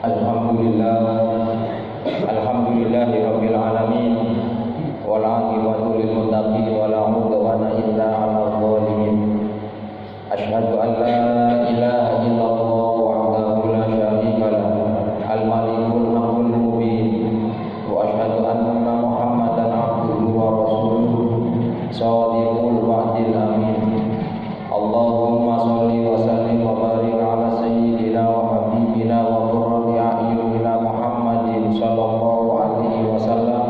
Alhamdulillahirabbil alamin wal aqibatu lil muttaqin wala udwana illa 'alal zalimin. Asyhadu an la ilaha illallah wahdahu la syarika lahu al malikul haqqul mubin wa asyhadu anna Muhammadan abduhu wa rasuluhu shadiqul wa'dil amin. Allahumma shalli wa sallim wa barik ala sayyidina wa habibina wa qurrati a'yunina Muhammadin sallallahu alaihi wasallam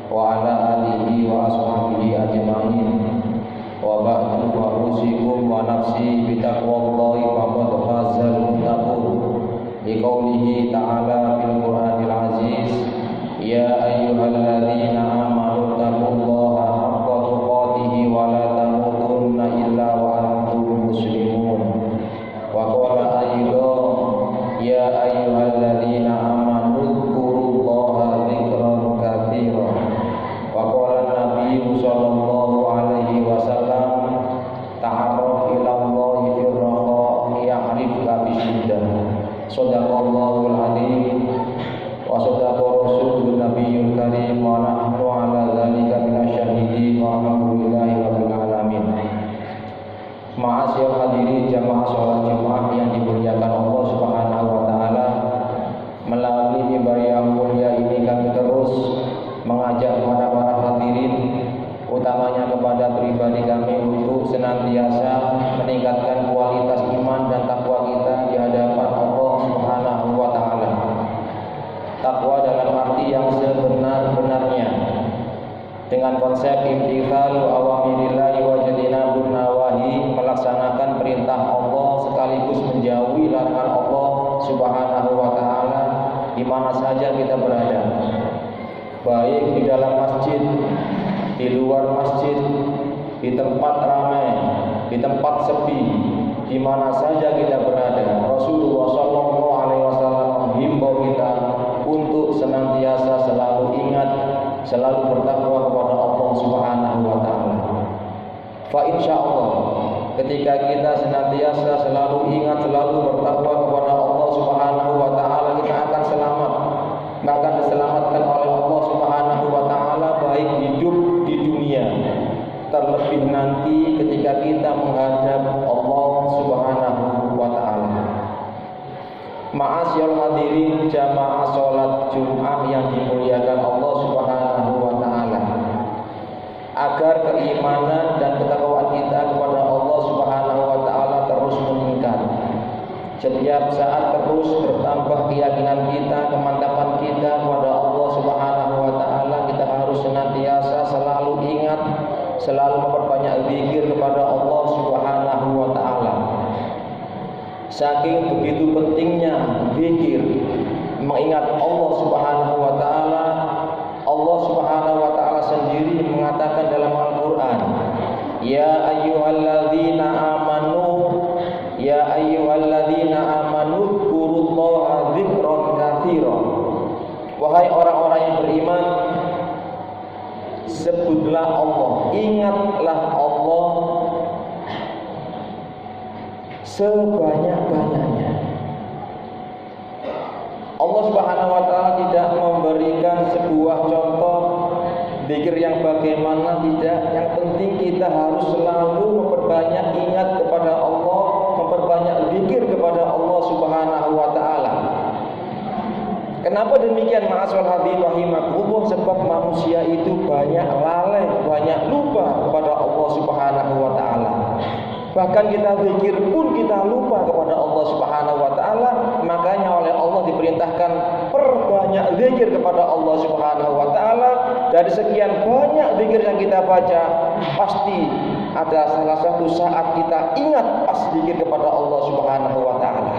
wa ala alihi wa ashabihi ajma'in. Wa ba'du fa usikum wa nafsi bi taqwallahi faqad fazal muttaqun. Bi qoulihi ta'ala fil Qur'anil aziz, ya ayyuhalladzina amanu taqullaha haqqa tuqatih wa la tamutunna illa wa antum muslimun. Wa qala ayyuha ya ayyuhalladzina amanu dzkurullaha dzikran katsira. Wa qala Nabi sallallahu alaihi wasallam, ta'arraf ila Allahi fir raha ya'rifka bisyiddah. Shadaqallahul adzim wa shadaqa rasulun nabiyyul karim wa nahnu ala dzalika minasyahidin wa alhamdulillahi rabbil alamin. Ma'asyiral hadirin jamaah salat Jumat yang dimuliakan Allah Subhanahu wa taala, melalui mimbar yang mulia ini kami terus mengajak kepada para hadirin, utamanya kepada pribadi kami, untuk senantiasa meningkatkan kualitas iman dan takwa kita di hadapan Allah Subhanahu wa taala. Takwa dalam arti yang sebenar-benarnya, dengan konsep imtithalu awamirillahi wa jtinabun nawahi, melaksanakan perintah Allah sekaligus menjauhi larangan Allah Subhanahu wa taala di mana saja kita berada, baik di dalam masjid, di luar masjid, di tempat ramai, di tempat sepi, di mana saja kita berada. Rasulullah sallallahu alaihi wasallam menghimbau kita untuk senantiasa selalu ingat, selalu bertakwa kepada Allah Subhanahu wa taala. Fa insyaallah, ketika kita senantiasa selalu ingat, selalu bertakwa kepada Allah Subhanahu wa taala, kita akan selamat, bahkan diselamatkan oleh Allah Subhanahu wa taala, baik hidup di dunia, terlebih nanti ketika kita menghadap Allah Subhanahu wa taala. Ma'asyiral hadirin jamaah salat Jumat yang dimuliakan Allah Subhanahu wa taala, agar keimanan dan ketakwaan kita kepada Allah Subhanahu wa taala terus meningkat, setiap saat terus bertambah keyakinan kita, kemantapan kita kepada Allah Subhanahu wa taala, kita harus senantiasa selalu ingat, selalu memperbanyak zikir kepada Allah Subhanahu wa taala. Saking begitu pentingnya zikir, mengingat Allah Subhanahu wa taala, Allah Subhanahu wa taala sendiri mengatakan dalam Al-Qur'an, ya ayyuhalladzina amanu, ya ayyuhalladzina amanu dzkurullaha dzikran katsira. Wahai orang-orang yang beriman, sebutlah Allah, ingatlah Allah sebanyak-banyaknya. Allah Subhanahu wa taala tidak memberikan sebuah contoh zikir yang bagaimana, tidak. Yang penting kita harus selalu memperbanyak ingat kepada Allah, memperbanyak zikir kepada Allah Subhanahu wa taala. Kenapa demikian, ma'asyiral hadirin rahimakumullah? Sebab manusia itu banyak lalai, banyak lupa kepada Allah Subhanahu wa taala. Bahkan kita zikir pun kita lupa kepada Allah Subhanahu wa taala. Makanya oleh Allah diperintahkan perbanyak zikir kepada Allah Subhanahu wa taala. Dari sekian banyak zikir yang kita baca, pasti ada salah satu saat kita ingat pas zikir kepada Allah Subhanahu wa taala.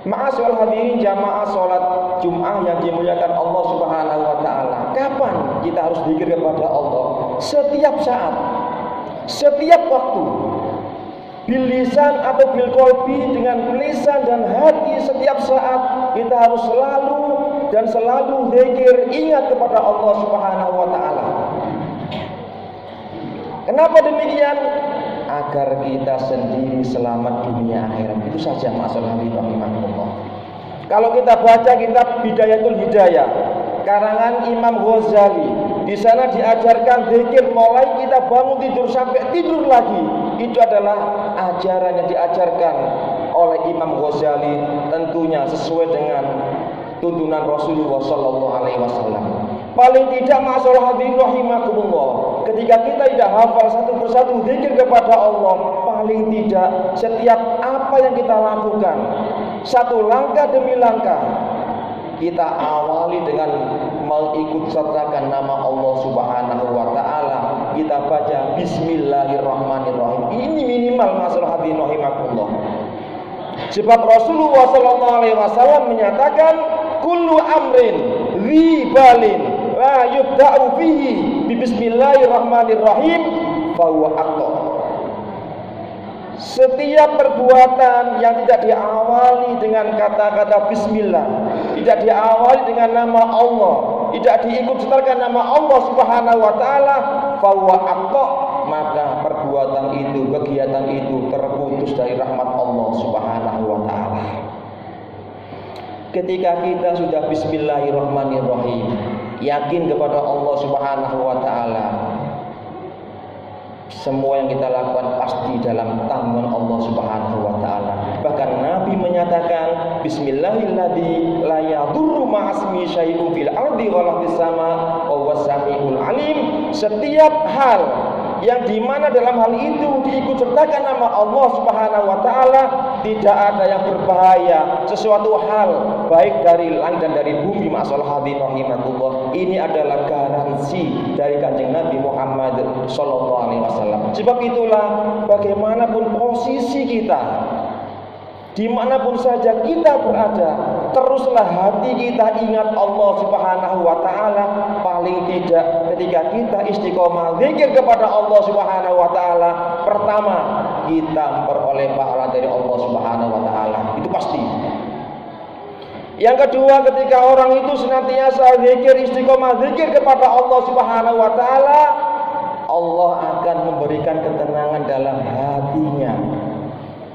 Ma'asyiral hadirin jamaah salat Jumat yang dimuliakan Allah Subhanahu wa taala. Kapan kita harus zikir kepada Allah? Setiap saat, setiap waktu, bil lisan atau bil qalbi, dengan lisan dan hati. Setiap saat kita harus selalu dan selalu zikir, ingat kepada Allah Subhanahu wa taala. Kenapa demikian? agar kita sendiri selamat dunia akhirat. Itu saja masalah rahimahullah. Kalau kita baca kitab Bidayatul Hidayah karangan Imam Ghazali, di sana diajarkan zikir mulai kita bangun tidur sampai tidur lagi. Itu adalah ajaran yang diajarkan oleh Imam Ghazali, tentunya sesuai dengan tuntunan Rasulullah Sallallahu Alaihi Wasallam. Paling tidak masalah hadirin rahimakumullah, ketika kita tidak hafal satu persatu zikir kepada Allah, paling tidak setiap apa yang kita lakukan, satu langkah demi langkah, kita awali dengan mengikut sertakan nama Allah Subhanahu wa taala. Kita baca bismillahirrahmanirrahim. Ini minimal masalah hadirin rahimakumullah. Sebab Rasulullah sallallahu alaihi wasallam menyatakan kullu amrin ribalin la yubda'u fihi bi bismillahirrahmanirrahim fa huwa aqta. Setiap perbuatan yang tidak diawali dengan kata-kata bismillah, tidak diawali dengan nama Allah, tidak diikut sertakan nama Allah Subhanahu wa taala, fa huwa aqta, maka perbuatan itu, kegiatan itu terputus dari rahmat Allah Subhanahu wa taala. Ketika kita sudah bismillahirrahmanirrahim, yakin kepada Allah Subhanahu wa taala, semua yang kita lakukan pasti dalam tanggungan Allah Subhanahu wa taala. Bahkan Nabi menyatakan bismillahilladzi la yadurru ma'asmi syai'un fil ardi wala fis sama wa huwas samiul alim. Setiap hal yang dimana dalam hal itu diikut sertakan nama Allah Subhanahu wa taala, tidak ada yang berbahaya. Sesuatu hal baik dari langit dan dari bumi, masalah hadirin rahimakumullah, ini adalah garansi dari Kanjeng Nabi Muhammad sallallahu alaihi wasallam. Sebab itulah bagaimanapun posisi kita, dimanapun saja kita berada, teruslah hati kita ingat Allah Subhanahu wa taala. Paling tidak ketika kita istiqomah zikir kepada Allah Subhanahu wa taala, pertama kita memperoleh pahala dari Allah Subhanahu wa taala. Itu pasti. Yang kedua, ketika orang itu senantiasa zikir, istiqomah zikir kepada Allah Subhanahu wa taala, Allah akan memberikan ketenangan dalam hatinya.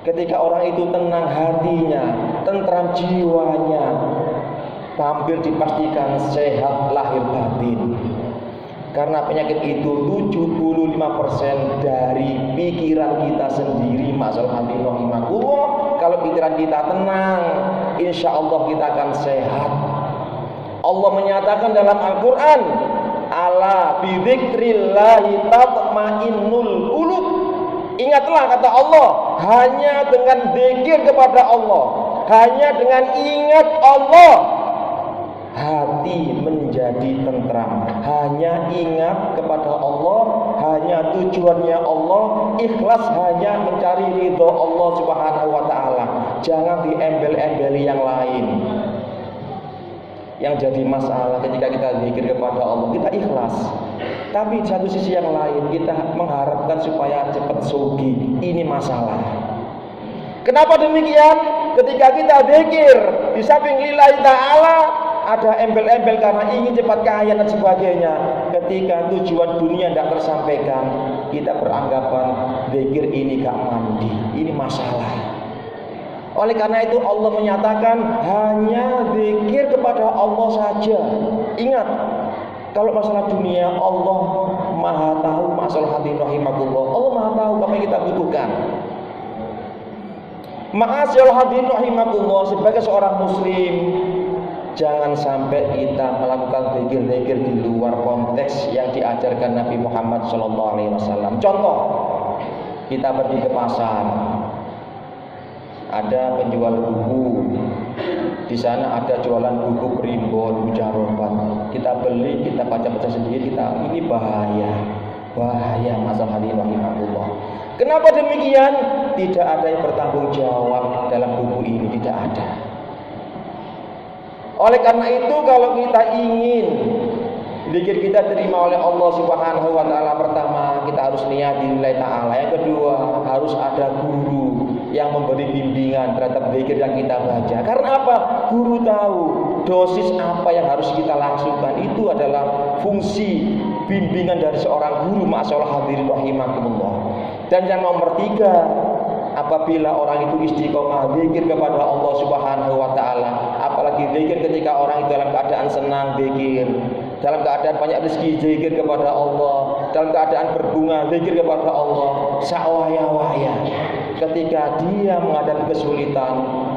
Ketika orang itu tenang hatinya, tentram jiwanya, hampir dipastikan sehat lahir batin. Karena penyakit itu 75% dari pikiran kita sendiri. Masalah hati rahimahullah. Kalau pikiran kita tenang, insya Allah kita akan sehat. Allah menyatakan dalam Al-Quran, ala bidzikrillahi tatmainnul qulub. Ingatlah kata Allah, hanya dengan zikir kepada Allah, hanya dengan ingat Allah, hati menjadi tentram. Hanya ingat kepada Allah, hanya tujuannya Allah, ikhlas hanya mencari ridho Allah Subhanahu wa taala. Jangan diembel-embeli yang lain. Yang jadi masalah ketika kita zikir kepada Allah, kita ikhlas. Tapi di satu sisi yang lain kita mengharapkan supaya cepat sugi. Ini masalah. Kenapa demikian? Ketika kita zikir di samping lillahi ta'ala, ada embel-embel karena ingin cepat kaya dan sebagainya. Ketika tujuan dunia tidak tersampaikan, kita beranggapan zikir ini gak mandi. Ini masalah. Oleh karena itu Allah menyatakan hanya zikir kepada Allah saja. Ingat, kalau masalah dunia Allah Maha tahu, masalah hati rahimahullah, Allah Maha tahu apa yang kita butuhkan. Ma'asyal hadirin rahimakumullah, sebagai seorang muslim, jangan sampai kita melakukan zikir-zikir di luar konteks yang diajarkan Nabi Muhammad SAW. Contoh, kita pergi ke pasar, ada penjual buku, di sana ada jualan buku primbon, mujarobat. Kita beli, kita baca-baca sendiri, ini bahaya masalah hadirin rahimahullah. Kenapa demikian? Tidak ada yang bertanggung jawab dalam buku ini, tidak ada. Oleh karena itu, kalau kita ingin zikir kita terima oleh Allah Subhanahu wa taala, pertama kita harus niat lillahi ta'ala. Yang kedua, harus ada guru yang memberi bimbingan terhadap zikir yang kita baca. Karena apa? Guru tahu dosis apa yang harus kita langsungkan. Itu adalah fungsi bimbingan dari seorang guru. Masalah hadirin rahimakumullah. Dan yang nomor 3, apabila orang itu istiqomah zikir kepada Allah Subhanahu wa taala, apalagi zikir ketika orang itu dalam keadaan senang zikir, dalam keadaan banyak rezeki zikir kepada Allah, dalam keadaan berbunga zikir kepada Allah, sawaya-waya. Ketika dia menghadapi kesulitan,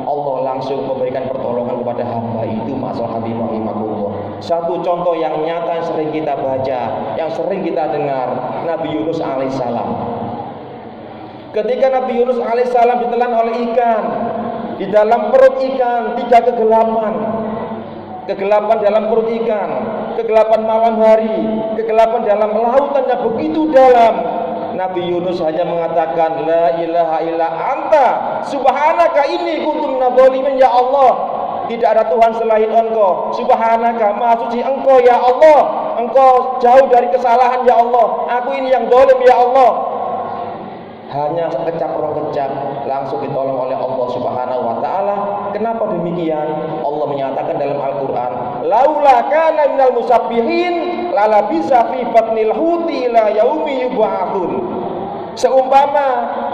Allah langsung memberikan pertolongan kepada hamba itu. Masalah Habib rahimahullah. Satu contoh yang nyata yang sering kita baca, yang sering kita dengar, Nabi Yunus alaihissalam. Ketika Nabi Yunus alaihissalam ditelan oleh ikan, di dalam perut ikan 3 kegelapan. Kegelapan dalam perut ikan, kegelapan malam hari, kegelapan dalam lautan yang begitu dalam. Nabi Yunus hanya mengatakan la ilaha illa anta subhanaka inni kuntu minadh dhalimin. Ya Allah, tidak ada Tuhan selain Engkau. Subhanaka, maha suci Engkau ya Allah. Engkau jauh dari kesalahan ya Allah. Aku ini yang zalim ya Allah. Hanya sekecap rongkecap langsung ditolong oleh Allah Subhanahu wa taala. Kenapa demikian? Allah menyatakan dalam Al-Qur'an, laula kana minal musabbihin lala bisa fi batnil huti ila yaumi yub'atsun. Seumpama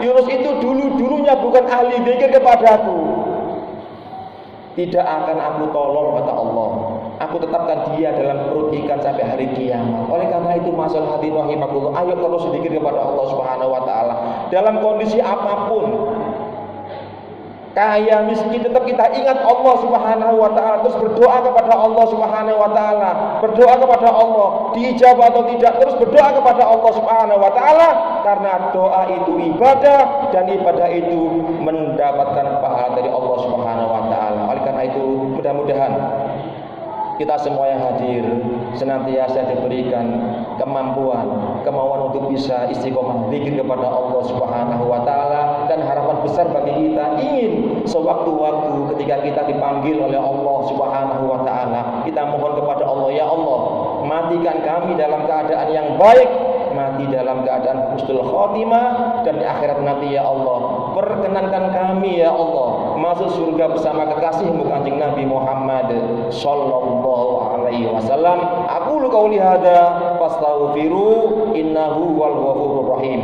Yunus itu dulunya bukan ahli zikir kepadaku, tidak akan aku tolong, kata Allah. Aku tetapkan dia dalam perut ikan sampai hari kiamat. Oleh karena itu masalah hati rahimahullah, ayo terus sedikit kepada Allah Subhanahu wa taala. Dalam kondisi apapun, kaya miskin, tetap kita ingat Allah Subhanahu wa taala, terus berdoa kepada Allah Subhanahu wa taala. Berdoa kepada Allah, diijabah atau tidak, terus berdoa kepada Allah Subhanahu wa taala, karena doa itu ibadah dan ibadah itu mendapatkan pahala dari Allah Subhanahu wa taala. Oleh karena itu mudah-mudahan kita semua yang hadir senantiasa diberikan kemauan untuk bisa istiqomah zikir kepada Allah Subhanahu wa taala, dan harapan besar bagi kita ingin sewaktu-waktu ketika kita dipanggil oleh Allah Subhanahu wa taala, kita mohon kepada Allah, ya Allah, matikan kami dalam keadaan yang baik, mati dalam keadaan husnul khotimah, dan di akhirat nanti ya Allah perkenankan kami ya Allah masuk surga bersama kekasihmu Kanjeng Nabi Muhammad sallallahu alaihi wasallam. Aqulu qauli hadza fastaghfiru innahu wal ghafurur rahim.